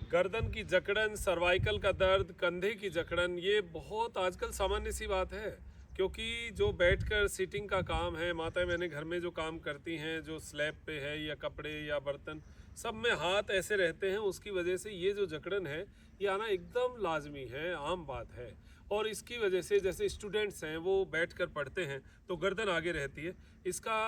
गर्दन की जकड़न, सर्वाइकल का दर्द, कंधे की जकड़न, ये बहुत आजकल सामान्य सी बात है। क्योंकि जो बैठकर सीटिंग का काम है, माताएं मैंने घर में जो काम करती हैं, जो स्लैब पे है या कपड़े या बर्तन, सब में हाथ ऐसे रहते हैं, उसकी वजह से ये जो जकड़न है ये आना एकदम लाजमी है, आम बात है। और इसकी वजह से जैसे स्टूडेंट्स हैं वो बैठकर पढ़ते हैं तो गर्दन आगे रहती है। इसका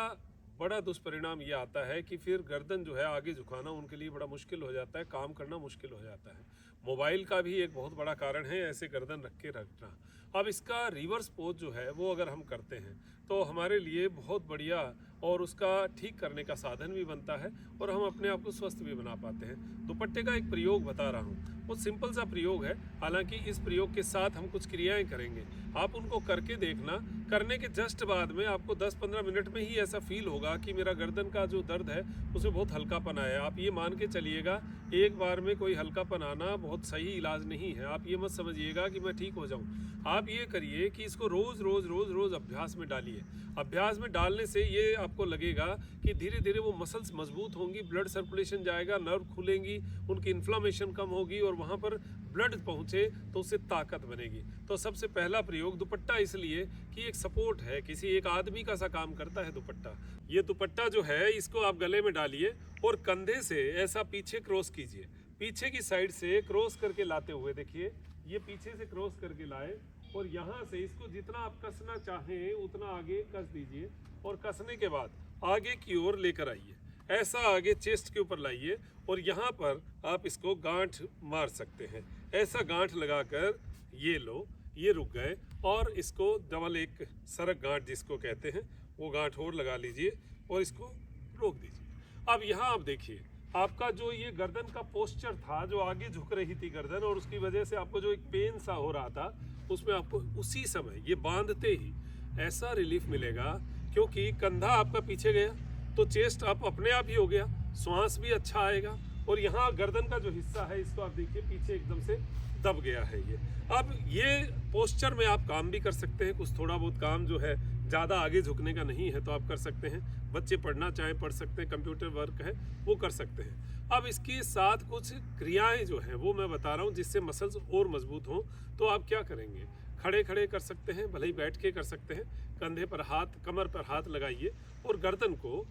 बड़ा दुष्परिणाम ये आता है कि फिर गर्दन जो है आगे झुकाना उनके लिए बड़ा मुश्किल हो जाता है, काम करना मुश्किल हो जाता है। मोबाइल का भी एक बहुत बड़ा कारण है ऐसे गर्दन रख के रखना। अब इसका रिवर्स पोज जो है वो अगर हम करते हैं तो हमारे लिए बहुत बढ़िया और उसका ठीक करने का साधन भी बनता है और हम अपने आप को स्वस्थ भी बना पाते हैं। दुपट्टे का एक प्रयोग बता रहा हूँ, वो सिंपल सा प्रयोग है, हालांकि इस प्रयोग के साथ हम कुछ क्रियाएं करेंगे। आप उनको करके देखना, करने के जस्ट बाद में आपको 10-15 मिनट में ही ऐसा फील होगा कि मेरा गर्दन का जो दर्द है उसमें बहुत हल्कापन आया है। आप ये मान के चलिएगा, एक बार में कोई हल्कापन आना बहुत सही इलाज नहीं है। आप ये मत समझिएगा कि मैं ठीक हो जाऊं। आप ये करिए कि इसको रोज़ रोज़ रोज़ रोज़ अभ्यास में डालिए। अभ्यास में डालने से ये आपको लगेगा कि धीरे धीरे वो मसल्स मजबूत होंगी, ब्लड सर्कुलेशन जाएगा, नर्व खुलेंगी, उनकी इन्फ्लामेशन कम होगी और वहाँ पर ब्लड पहुँचे तो उससे ताकत बनेगी। तो सबसे पहला प्रयोग दुपट्टा, इसलिए कि एक सपोर्ट है, किसी एक आदमी का सा काम करता है दुपट्टा। ये दुपट्टा जो है इसको आप गले में डालिए और कंधे से ऐसा पीछे क्रॉस कीजिए, पीछे की साइड से क्रॉस करके लाते हुए देखिए, ये पीछे से क्रॉस करके लाए और यहाँ से इसको जितना आप कसना चाहें उतना आगे कस दीजिए और कसने के बाद आगे की ओर लेकर आइए, ऐसा आगे चेस्ट के ऊपर लाइए और यहाँ पर आप इसको गांठ मार सकते हैं। ऐसा गांठ लगाकर ये लो, ये रुक गए और इसको डबल एक सरक गांठ जिसको कहते हैं वो गांठ और लगा लीजिए और इसको रोक दीजिए। अब यहाँ आप देखिए, आपका जो ये गर्दन का पोस्चर था, जो आगे झुक रही थी गर्दन और उसकी वजह से आपको जो एक पेन सा हो रहा था, उसमें आपको उसी समय ये बांधते ही ऐसा रिलीफ मिलेगा। क्योंकि कंधा आपका पीछे गया तो चेस्ट आप अपने आप ही हो गया, श्वास भी अच्छा आएगा और यहाँ गर्दन का जो हिस्सा है इसको आप देखिए पीछे एकदम से दब गया है ये। अब ये पोस्चर में आप काम भी कर सकते हैं, कुछ थोड़ा बहुत काम जो है ज़्यादा आगे झुकने का नहीं है तो आप कर सकते हैं। बच्चे पढ़ना चाहें पढ़ सकते हैं, कंप्यूटर वर्क है वो कर सकते हैं। अब इसके साथ कुछ क्रियाएं जो हैं वो मैं बता रहा हूँ जिससे मसल्स और मजबूत हों। तो आप क्या करेंगे, खड़े खड़े कर सकते हैं, भले ही बैठ के कर सकते हैं। कंधे पर हाथ, कमर पर हाथ लगाइए और गर्दन को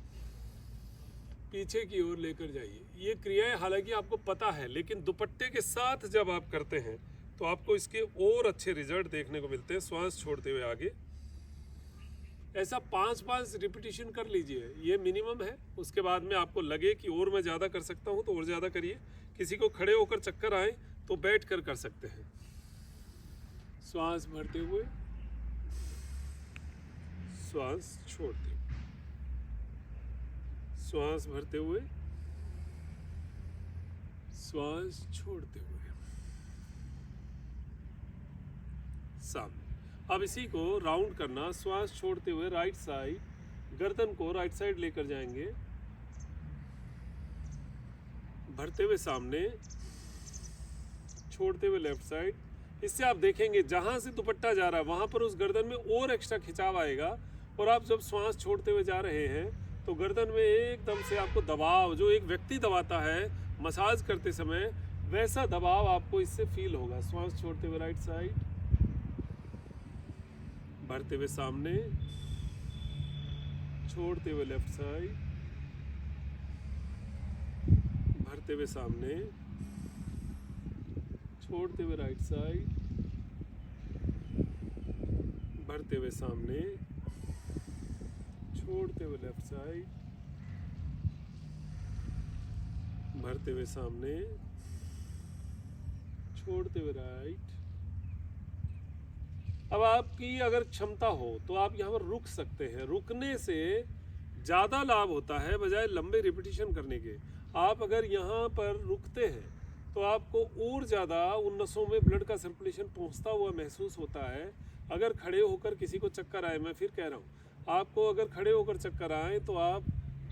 पीछे की ओर लेकर जाइए। ये क्रियाएं हालांकि आपको पता है, लेकिन दुपट्टे के साथ जब आप करते हैं तो आपको इसके और अच्छे रिजल्ट देखने को मिलते हैं। श्वास छोड़ते हुए आगे ऐसा 5-5 रिपीटिशन कर लीजिए, ये मिनिमम है। उसके बाद में आपको लगे कि और मैं ज़्यादा कर सकता हूँ तो और ज़्यादा करिए। किसी को खड़े होकर चक्कर आए तो बैठ कर सकते हैं। श्वास भरते हुए, श्वास छोड़ते हुए, श्वास भरते हुए, श्वास छोड़ते हुए, सामने। अब इसी को राउंड करना, श्वास छोड़ते हुए राइट साइड, गर्दन को राइट साइड लेकर जाएंगे, भरते हुए सामने, छोड़ते हुए लेफ्ट साइड। इससे आप देखेंगे जहां से दुपट्टा जा रहा है वहां पर उस गर्दन में और एक्स्ट्रा खिंचाव आएगा और आप जब श्वास छोड़ते हुए जा रहे हैं तो गर्दन में एकदम से आपको दबाव, जो एक व्यक्ति दबाता है मसाज करते समय, वैसा दबाव आपको इससे फील होगा। श्वास छोड़ते हुए राइट साइड, भरते हुए सामने, छोड़ते हुए लेफ्ट साइड, भरते हुए सामने, छोड़ते हुए राइट साइड, भरते हुए सामने, छोड़ते हुए लेफ्ट साइड, भरते हुए सामने, छोड़ते हुए राइट। अब आपकी अगर क्षमता हो तो आप यहाँ पर रुक सकते हैं। रुकने से ज़्यादा लाभ होता है बजाय लंबे रिपीटिशन करने के। आप अगर यहाँ पर रुकते हैं तो आपको और ज़्यादा उन नसों में ब्लड का सर्कुलेशन पहुँचता हुआ महसूस होता है। अगर खड़े होकर किसी को चक्कर आए, मैं फिर कह रहा हूँ, आपको अगर खड़े होकर चक्कर आए तो आप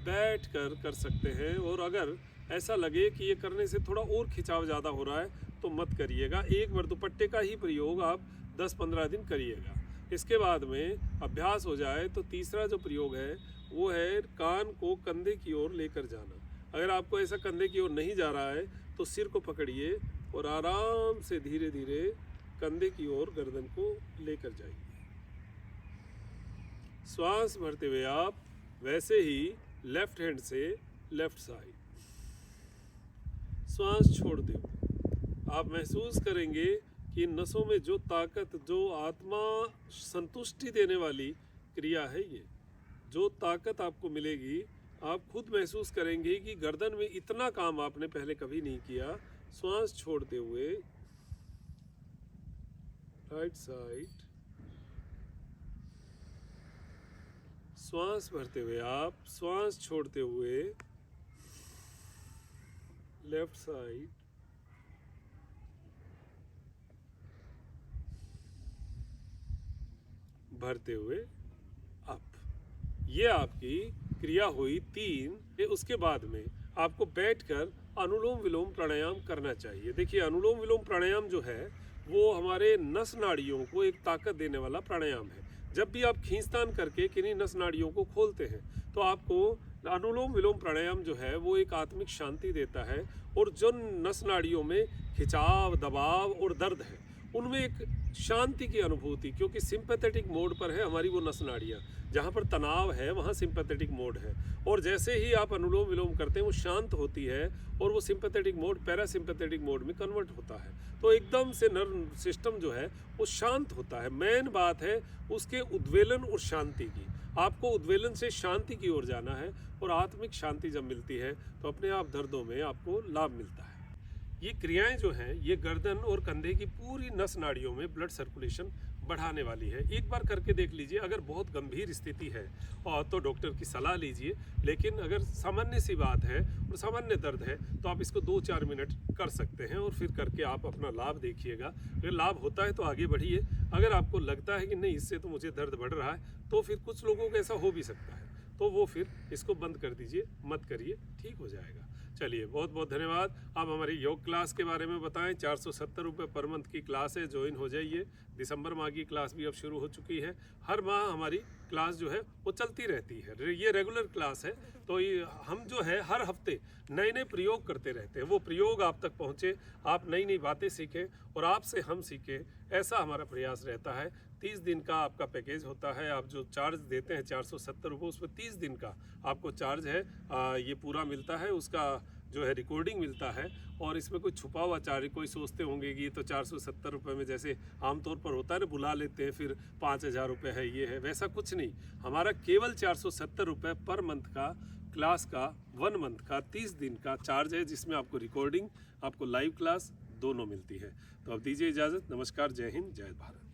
बैठ कर सकते हैं। और अगर ऐसा लगे कि ये करने से थोड़ा और खिंचाव ज़्यादा हो रहा है तो मत करिएगा। एक बार दुपट्टे का ही प्रयोग आप 10-15 दिन करिएगा। इसके बाद में अभ्यास हो जाए तो तीसरा जो प्रयोग है वो है कान को कंधे की ओर लेकर जाना। अगर आपको ऐसा कंधे की ओर नहीं जा रहा है तो सिर को पकड़िए और आराम से धीरे धीरे कंधे की ओर गर्दन को लेकर जाइए। श्वास भरते हुए आप वैसे ही लेफ्ट हैंड से लेफ्ट साइड, श्वास छोड़ दो। आप महसूस करेंगे कि नसों में जो ताकत, जो आत्मा संतुष्टि देने वाली क्रिया है, ये जो ताकत आपको मिलेगी, आप खुद महसूस करेंगे कि गर्दन में इतना काम आपने पहले कभी नहीं किया। श्वास छोड़ते हुए राइट साइड, श्वास भरते हुए आप श्वास छोड़ते हुए लेफ्ट साइड, भरते हुए अप। ये आपकी क्रिया हुई 3। उसके बाद में आपको बैठकर अनुलोम विलोम प्राणायाम करना चाहिए। देखिए, अनुलोम विलोम प्राणायाम जो है वो हमारे नस नाड़ियों को एक ताकत देने वाला प्राणायाम है। जब भी आप खींचतान करके किन्हीं नस नाड़ियों को खोलते हैं तो आपको अनुलोम विलोम प्राणायाम जो है वो एक आत्मिक शांति देता है, और जो नस नाड़ियों में खिंचाव, दबाव और दर्द है उनमें एक शांति की अनुभूति, क्योंकि सिंपैथेटिक मोड पर है हमारी वो नस नाड़ियाँ। जहाँ पर तनाव है वहाँ सिंपैथेटिक मोड है, और जैसे ही आप अनुलोम विलोम करते हैं वो शांत होती है और वो सिंपैथेटिक मोड पैरासिम्पैथेटिक मोड में कन्वर्ट होता है। तो एकदम से नर्व सिस्टम जो है वो शांत होता है। मेन बात है उसके उद्वेलन और शांति की। आपको उद्वेलन से शांति की ओर जाना है, और आत्मिक शांति जब मिलती है तो अपने आप दर्दों में आपको लाभ मिलता है। ये क्रियाएं जो हैं ये गर्दन और कंधे की पूरी नस नाड़ियों में ब्लड सर्कुलेशन बढ़ाने वाली है। एक बार करके देख लीजिए। अगर बहुत गंभीर स्थिति है और तो डॉक्टर की सलाह लीजिए, लेकिन अगर सामान्य सी बात है और सामान्य दर्द है तो आप इसको 2-4 मिनट कर सकते हैं, और फिर करके आप अपना लाभ देखिएगा। अगर लाभ होता है तो आगे बढ़िए। अगर आपको लगता है कि नहीं, इससे तो मुझे दर्द बढ़ रहा है, तो फिर कुछ लोगों को ऐसा हो भी सकता है, तो वो फिर इसको बंद कर दीजिए, मत करिए, ठीक हो जाएगा। चलिए, बहुत बहुत धन्यवाद। आप हमारी योग क्लास के बारे में बताएं। 470 रुपये पर मंथ की क्लास है, ज्वाइन हो जाइए। दिसंबर माह की क्लास भी अब शुरू हो चुकी है। हर माह हमारी क्लास जो है वो चलती रहती है। ये रेगुलर क्लास है, तो ये हम जो है हर हफ्ते नए नए प्रयोग करते रहते हैं। वो प्रयोग आप तक पहुँचे, आप नई नई बातें सीखें और आपसे हम सीखें, ऐसा हमारा प्रयास रहता है। 30 दिन का आपका पैकेज होता है। आप जो चार्ज देते हैं 470 रुपये, उसमें 30 दिन का आपको चार्ज है। ये पूरा मिलता है, उसका जो है रिकॉर्डिंग मिलता है, और इसमें कोई छुपा हुआ चार्ज, कोई सोचते होंगे कि ये तो 470 रुपये में जैसे आमतौर पर होता है ना, बुला लेते हैं फिर 5000 रुपये है, ये है, वैसा कुछ नहीं। हमारा केवल 470 रुपये पर मंथ का क्लास का 1 मंथ का 30 दिन का चार्ज है, जिसमें आपको रिकॉर्डिंग, आपको लाइव क्लास दोनों मिलती है। तो अब दीजिए इजाज़त। नमस्कार, जय हिंद, जय भारत।